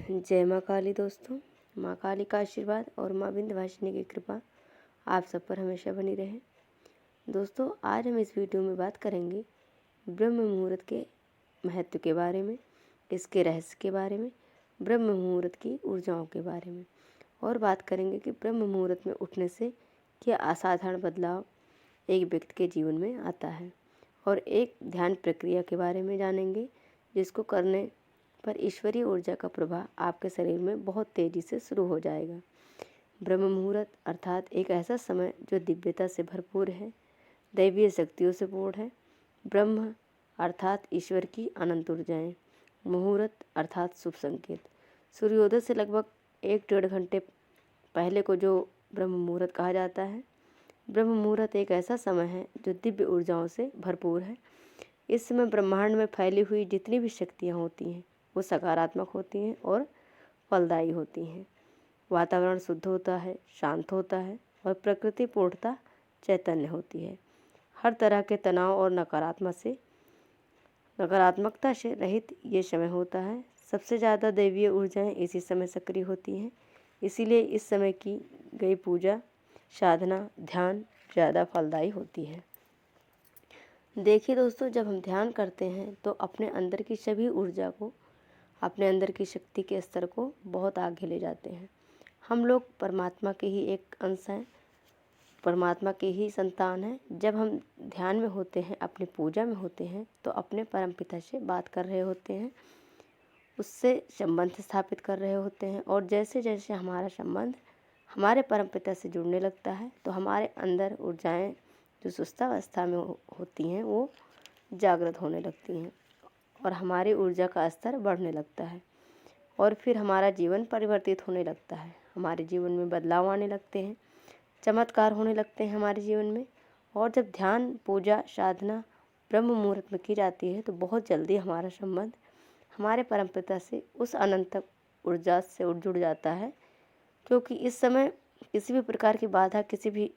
जय माँ काली दोस्तों। माँ काली का आशीर्वाद और माँ विंध्यवासिनी की कृपा आप सब पर हमेशा बनी रहे। दोस्तों, आज हम इस वीडियो में बात करेंगे ब्रह्म मुहूर्त के महत्व के बारे में, इसके रहस्य के बारे में, ब्रह्म मुहूर्त की ऊर्जाओं के बारे में, और बात करेंगे कि ब्रह्म मुहूर्त में उठने से क्या असाधारण बदलाव एक व्यक्ति के जीवन में आता है, और एक ध्यान प्रक्रिया के बारे में जानेंगे जिसको करने पर ईश्वरीय ऊर्जा का प्रभाव आपके शरीर में बहुत तेजी से शुरू हो जाएगा। ब्रह्म मुहूर्त अर्थात एक ऐसा समय जो दिव्यता से भरपूर है, दैवीय शक्तियों से पूर्ण है। ब्रह्म अर्थात ईश्वर की अनंत ऊर्जाएं, मुहूर्त अर्थात शुभ संकेत। सूर्योदय से लगभग 1-1.5 घंटे पहले को जो ब्रह्म मुहूर्त कहा जाता है। ब्रह्म मुहूर्त एक ऐसा समय है जो दिव्य ऊर्जाओं से भरपूर है। इस समय ब्रह्मांड में फैली हुई जितनी भी शक्तियाँ होती हैं वो सकारात्मक होती हैं और फलदायी होती हैं। वातावरण शुद्ध होता है, शांत होता है और प्रकृति पूर्णतः चैतन्य होती है। हर तरह के तनाव और नकारात्मकता से रहित ये समय होता है। सबसे ज़्यादा दैवीय ऊर्जाएं इसी समय सक्रिय होती हैं। इसीलिए इस समय की गई पूजा, साधना, ध्यान ज़्यादा फलदायी होती है। देखिए दोस्तों, जब हम ध्यान करते हैं तो अपने अंदर की सभी ऊर्जा को, अपने अंदर की शक्ति के स्तर को बहुत आगे ले जाते हैं। हम लोग परमात्मा के ही एक अंश हैं, परमात्मा के ही संतान हैं। जब हम ध्यान में होते हैं, अपनी पूजा में होते हैं, तो अपने परमपिता से बात कर रहे होते हैं, उससे संबंध स्थापित कर रहे होते हैं। और जैसे जैसे हमारा संबंध हमारे परमपिता से जुड़ने लगता है तो हमारे अंदर ऊर्जाएं जो सुप्तावस्था में होती हैं वो जागृत होने लगती हैं और हमारी ऊर्जा का स्तर बढ़ने लगता है, और फिर हमारा जीवन परिवर्तित होने लगता है। हमारे जीवन में बदलाव आने लगते हैं, चमत्कार होने लगते हैं हमारे जीवन में। और जब ध्यान, पूजा, साधना ब्रह्म मुहूर्त में की जाती है तो बहुत जल्दी हमारा संबंध हमारे परमपिता से उस अनंत ऊर्जा से जुड़ जाता है, क्योंकि इस समय किसी भी प्रकार की बाधा, किसी भी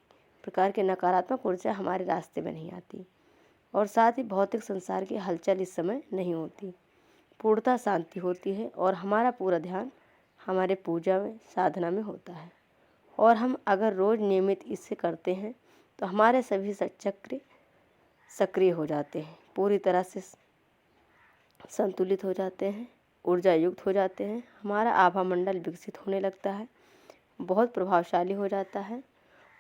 प्रकार की नकारात्मक ऊर्जा हमारे रास्ते में नहीं आती, और साथ ही भौतिक संसार की हलचल इस समय नहीं होती। पूर्णतः शांति होती है और हमारा पूरा ध्यान हमारे पूजा में, साधना में होता है। और हम अगर रोज़ नियमित इससे करते हैं तो हमारे सभी चक्र सक्रिय हो जाते हैं, पूरी तरह से संतुलित हो जाते हैं, ऊर्जा युक्त हो जाते हैं। हमारा आभा मंडल विकसित होने लगता है, बहुत प्रभावशाली हो जाता है,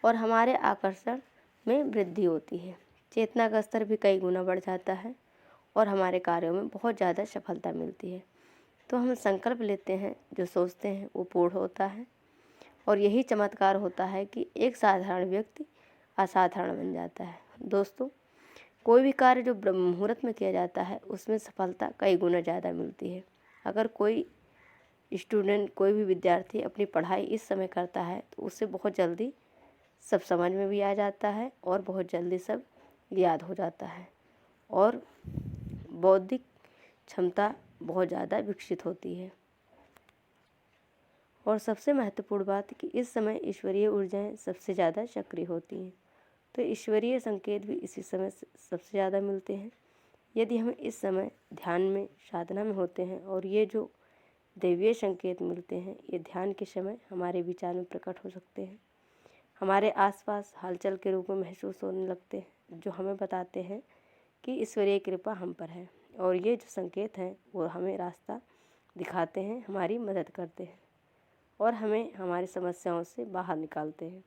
और हमारे आकर्षण में वृद्धि होती है। चेतना का स्तर भी कई गुना बढ़ जाता है और हमारे कार्यों में बहुत ज़्यादा सफलता मिलती है। तो हम संकल्प लेते हैं, जो सोचते हैं वो पूर्ण होता है, और यही चमत्कार होता है कि एक साधारण व्यक्ति असाधारण बन जाता है। दोस्तों, कोई भी कार्य जो ब्रह्म मुहूर्त में किया जाता है उसमें सफलता कई गुना ज़्यादा मिलती है। अगर कोई स्टूडेंट, कोई भी विद्यार्थी अपनी पढ़ाई इस समय करता है तो उससे बहुत जल्दी सब समझ में भी आ जाता है और बहुत जल्दी सब याद हो जाता है, और बौद्धिक क्षमता बहुत ज़्यादा विकसित होती है। और सबसे महत्वपूर्ण बात कि इस समय ईश्वरीय ऊर्जाएं सबसे ज़्यादा सक्रिय होती हैं, तो ईश्वरीय संकेत भी इसी समय सबसे ज़्यादा मिलते हैं। यदि हम इस समय ध्यान में, साधना में होते हैं और ये जो दैवीय संकेत मिलते हैं ये ध्यान के समय हमारे विचार में प्रकट हो सकते हैं, हमारे आसपास हलचल के रूप में महसूस होने लगते हैं, जो हमें बताते हैं कि ईश्वरीय कृपा हम पर है। और ये जो संकेत हैं वो हमें रास्ता दिखाते हैं, हमारी मदद करते हैं और हमें हमारी समस्याओं से बाहर निकालते हैं।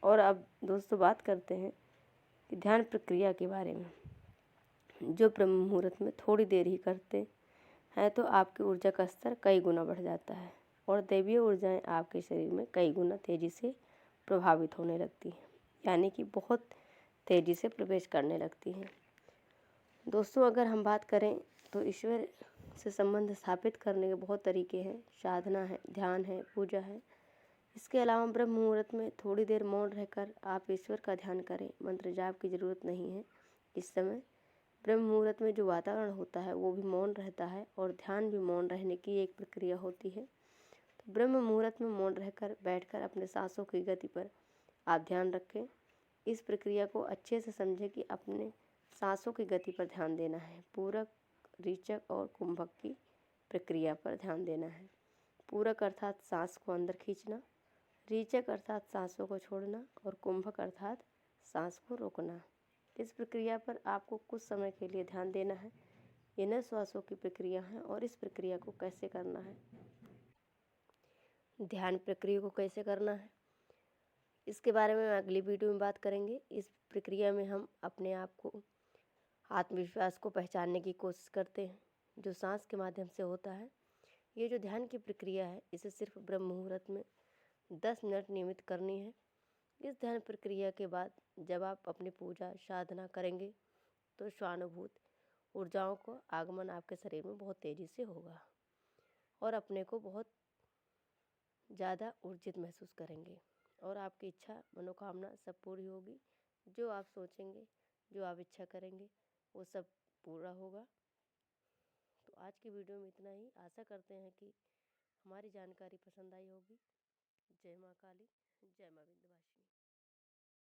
और अब दोस्तों बात करते हैं कि ध्यान प्रक्रिया के बारे में। जो ब्रह्म मुहूर्त में थोड़ी देर ही करते हैं तो आपकी ऊर्जा का स्तर कई गुना बढ़ जाता है और दैवीय ऊर्जाएं आपके शरीर में कई गुना तेज़ी से प्रभावित होने लगती हैं, यानी कि बहुत तेज़ी से प्रवेश करने लगती हैं। दोस्तों, अगर हम बात करें तो ईश्वर से संबंध स्थापित करने के बहुत तरीके हैं। साधना है, ध्यान है, पूजा है। इसके अलावा ब्रह्म मुहूर्त में थोड़ी देर मौन रहकर आप ईश्वर का ध्यान करें। मंत्र जाप की ज़रूरत नहीं है। इस समय ब्रह्म मुहूर्त में जो वातावरण होता है वो भी मौन रहता है और ध्यान भी मौन रहने की एक प्रक्रिया होती है। तो ब्रह्म मुहूर्त में मौन रहकर, बैठकर अपने सांसों की गति पर आप ध्यान रखें। इस प्रक्रिया को अच्छे से समझें कि अपने सांसों की गति पर ध्यान देना है, पूरक, रीचक और कुंभक की प्रक्रिया पर ध्यान देना है। पूरक अर्थात सांस को अंदर खींचना, रीचक अर्थात सांसों को छोड़ना और कुंभक अर्थात सांस को रोकना। इस प्रक्रिया पर आपको कुछ समय के लिए ध्यान देना है। इन्हें श्वासों की प्रक्रिया है और इस प्रक्रिया को कैसे करना है, ध्यान प्रक्रिया को कैसे करना है, इसके बारे में अगली वीडियो में बात करेंगे। इस प्रक्रिया में हम अपने आप को, आत्मविश्वास को पहचानने की कोशिश करते हैं, जो सांस के माध्यम से होता है। ये जो ध्यान की प्रक्रिया है, इसे सिर्फ ब्रह्म मुहूर्त में 10 मिनट नियमित करनी है। इस ध्यान प्रक्रिया के बाद जब आप अपनी पूजा साधना करेंगे तो स्वानुभूत ऊर्जाओं को आगमन आपके शरीर में बहुत तेज़ी से होगा और अपने को बहुत ज़्यादा ऊर्जित महसूस करेंगे और आपकी इच्छा मनोकामना सब पूरी होगी। जो आप सोचेंगे, जो आप इच्छा करेंगे, वो सब पूरा होगा। तो आज की वीडियो में इतना ही। आशा करते हैं कि हमारी जानकारी पसंद आई होगी। जय माँ काली, जय